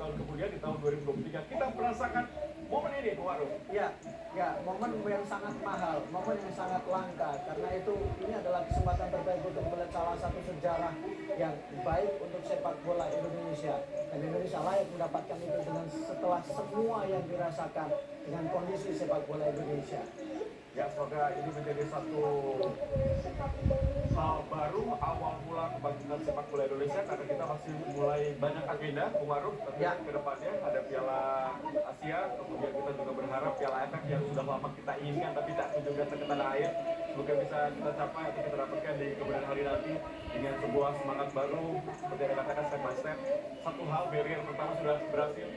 tahun kemudian di tahun 2023 kita merasakan momen ini, Bung Waru. Ya, momen yang sangat mahal, momen yang sangat langka. Karena itu ini adalah kesempatan terbaik untuk melihat salah satu sejarah yang baik untuk sepak bola Indonesia. Dan Indonesia layak mendapatkan itu dengan setelah semua yang dirasakan dengan kondisi sepak bola Indonesia. Ya, semoga ini menjadi satu hal baru awal mula kebangkitan sepak bola Indonesia, karena kita masih mulai banyak agenda, Bung Waru, tentunya ke depannya ada Piala Asia, kemudian kita juga berharap Piala AFF yang sudah lama kita inginkan tapi tak kunjung datang ke tanah air, semoga bisa kita capai atau kita dapatkan di kemudian hari nanti dengan sebuah semangat baru seperti yang dikatakan step by step. Satu hal, barrier pertama sudah berhasil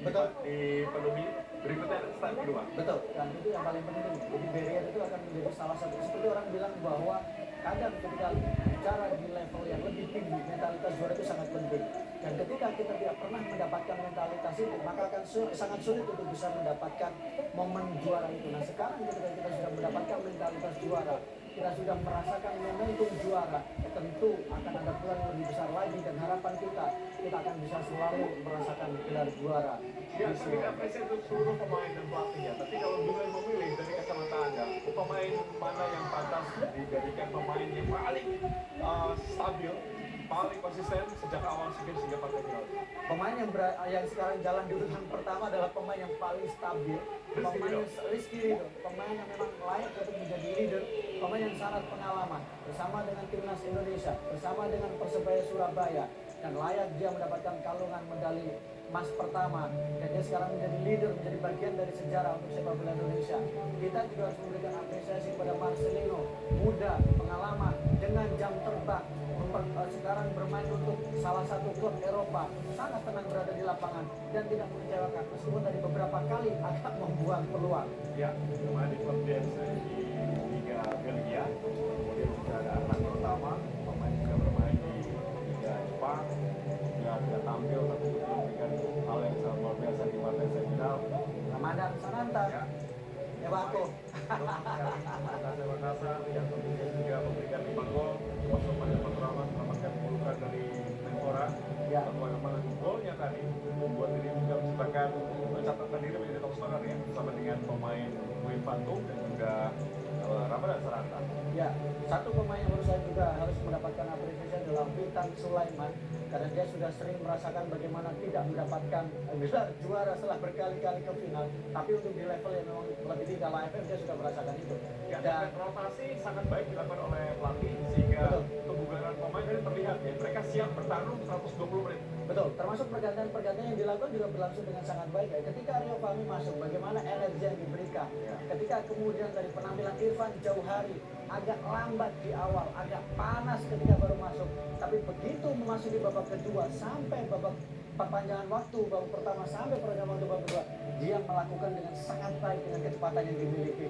dipenuhi, berikutnya ada step kedua. Betul, dan itu yang paling penting. Jadi barrier itu akan menjadi salah satu, seperti orang bilang bahwa kadang ketika bicara di level yang lebih tinggi, mentalitas juara itu sangat penting. Dan ketika kita tidak pernah mendapatkan mentalitas itu, maka akan sangat sulit untuk bisa mendapatkan momen juara itu. Nah sekarang ketika kita sudah mendapatkan mentalitas juara, kita sudah merasakan momentum juara, tentu akan ada peluang yang lebih besar lagi, dan harapan kita akan bisa selalu merasakan gelar juara. Ya, saya apresiasi untuk seluruh pemain dan pelatihnya. Tapi kalau mulai memilih dari kacamata Anda, pemain mana yang pantas dijadikan pemain yang paling stabil, paling konsisten sejak awal SEA Games hingga partai final? Pemain yang sekarang jalan di urutan pertama adalah pemain yang paling stabil, pemain Rizky Ridho, pemain yang memang layak untuk menjadi leader, pemain yang sangat pengalaman bersama dengan timnas Indonesia, bersama dengan Persebaya Surabaya, dan layak dia mendapatkan kalungan medali emas pertama, dan dia sekarang menjadi leader, menjadi bagian dari sejarah untuk sepak bola Indonesia. Kita juga harus memberikan apresiasi kepada Marcelino, muda, pengalaman, dengan jam terbang, sekarang bermain untuk salah satu klub Eropa, sangat tenang berada di lapangan dan tidak mengecewakan meskipun tadi beberapa kali agak membuang peluang. Ya, bermain di klub Dense di Liga Belgia, kemudian juga ada anak pertama, pemain juga bermain di Liga Jepang, juga tampil tapi memberikan hal yang sangat luar biasa di partai semifinal. Ramadan Sananta, ya Bako. Makassar yang kemudian juga memberikan 5 gol, termasuk pada Rahman mendapatkan julukan dari Menpora. Bahwa memang golnya tadi membuat diri juga menciptakan catatan diri menjadi top scorer ya, bersama dengan pemain Wim Fantung dan juga Ramadan Sananta. Ya, satu pemain yang menurut saya juga harus mendapatkan apresiasi adalah Witan Sulaiman, karena dia sudah sering merasakan bagaimana tidak mendapatkan gelar juara setelah berkali-kali ke final, tapi untuk di level yang memang lebih tinggi kalau AFF dia sudah merasakan itu. Ya, dan rotasi sangat baik dilakukan oleh pelatih sehingga kebugaran pemain ini terlihat ya, mereka siap bertarung 120 menit. Betul, termasuk pergantian-pergantian yang dilakukan juga berlangsung dengan sangat baik ya. Ketika Rio Fahmi masuk, bagaimana energi yang diberikan. Ketika kemudian dari penampilan Irfan Jauhari agak lambat di awal, agak panas ketika baru masuk, tapi begitu memasuki babak kedua sampai babak perpanjangan waktu, babak pertama sampai perpanjangan waktu babak kedua, dia melakukan dengan sangat baik dengan kecepatan yang dimiliki.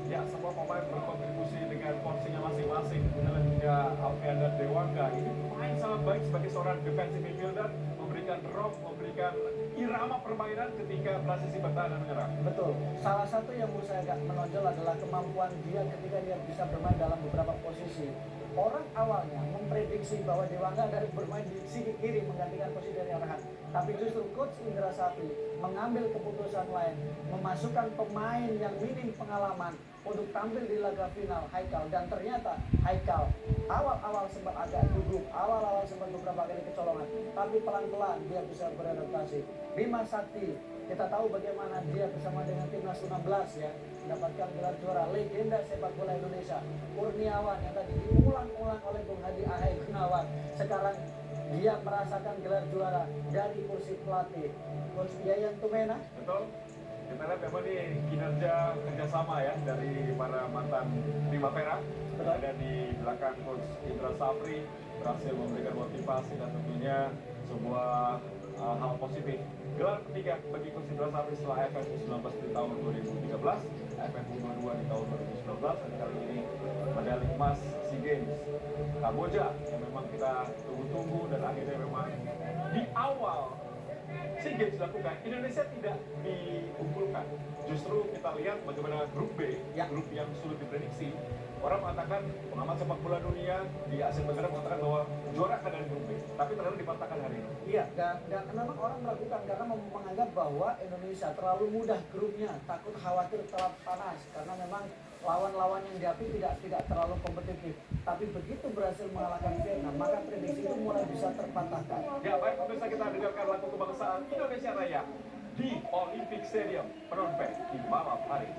Ya, semua pemain berkontribusi dengan porsinya masing-masing. Kemudian juga Alfian dan Dewangga ini main sangat baik sebagai seorang defensive midfielder, memberikan drop, memberikan irama permainan ketika transisi bertahan dan menyerang. Betul. Salah satu yang menurut saya agak menonjol adalah kemampuan dia ketika dia bisa bermain dalam beberapa posisi. Orang awalnya memprediksi bahwa Dewangga dari bermain di sisi kiri menggantikan posisi dari Arhan, tapi justru Coach Indra Safri mengambil keputusan lain, memasukkan pemain yang minim pengalaman untuk tampil di laga final, Haikal, dan ternyata Haikal awal-awal sempat agak gugup, awal-awal sempat beberapa kali kecolongan, tapi pelan-pelan dia bisa beradaptasi. Bima Sakti, kita tahu bagaimana dia bersama dengan timnas U16 ya, mendapatkan gelar juara, legenda sepak bola Indonesia. Kurniawan yang tadi diulang-ulang oleh Bung Hadi Ahai Gunawan, sekarang dia merasakan gelar juara dari kursi pelatih. Coach Yayan Tumena. Betul. Kita lihat memang ini kinerja kerjasama ya dari para mantan Primavera. Ada di belakang Coach Indra Safri berhasil memberikan motivasi dan tentunya sebuah hal positif. Gelar ketiga bagi Coach Indra Safri setelah AFF U19 di tahun 2013, AFF U22 di tahun 2019, dan kali ini medali emas SEA Games Kamboja yang memang kita tunggu-tunggu, dan akhirnya memang di awal SEA Games dilakukan, Indonesia tidak diunggulkan. Justru kita lihat bagaimana grup B, grup yang sulit diprediksi. Orang mengatakan, pengamat sepak bola dunia di Asia Tenggara mengatakan bahwa juara akan dari grup B, tapi ternyata dipatahkan hari ini. Iya, dan memang orang meragukan karena menganggap bahwa Indonesia terlalu mudah grupnya, takut khawatir telat panas karena memang lawan-lawan yang dihadapi tidak terlalu kompetitif. Tapi begitu berhasil mengalahkan Vietnam, maka prediksi itu mulai bisa terpatahkan. Ya, baik pemirsa, kita dengarkan lagu kebangsaan Indonesia Raya di Olympic Stadium Phnom Penh di malam hari.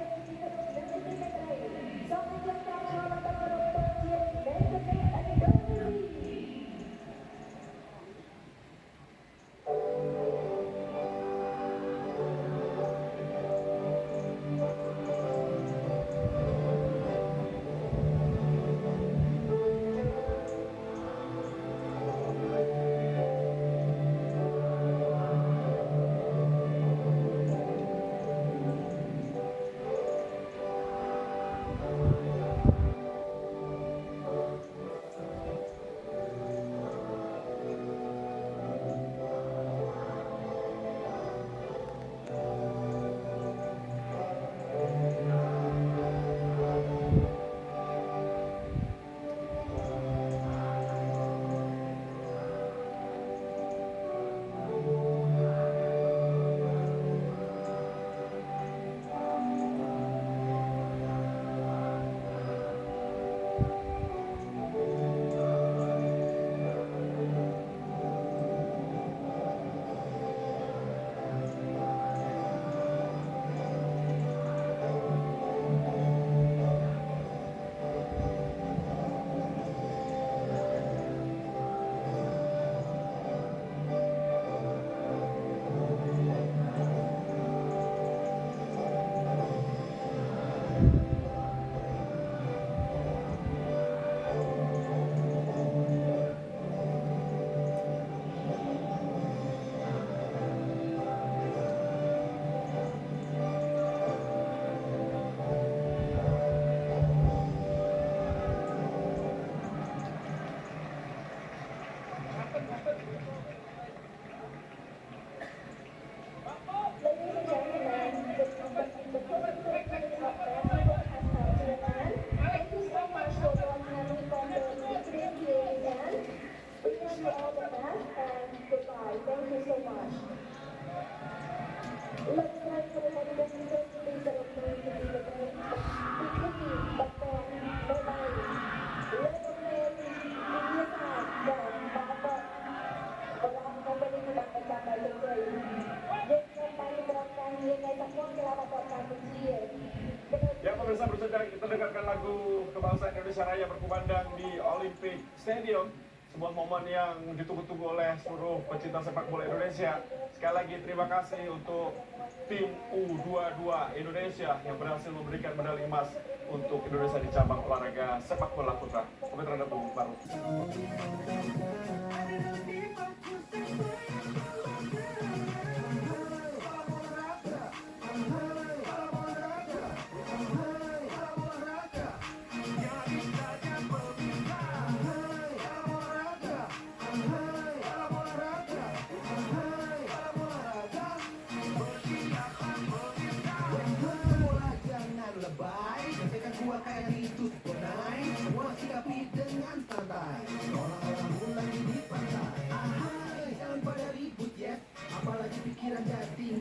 Ya pemirsa, kita dengarkan lagu kebangsaan Indonesia Raya berkumandang di Olympic Stadium. Sebuah momen yang ditunggu-tunggu oleh seluruh pecinta sepak bola Indonesia. Sekali lagi terima kasih untuk tim U22 Indonesia yang berhasil memberikan medali emas untuk Indonesia di cabang olahraga sepak bola putra. Komentar Anda Bung Baru. Lebay, mereka kuat kayak Ritus Bonai, semua sikapi dengan santai.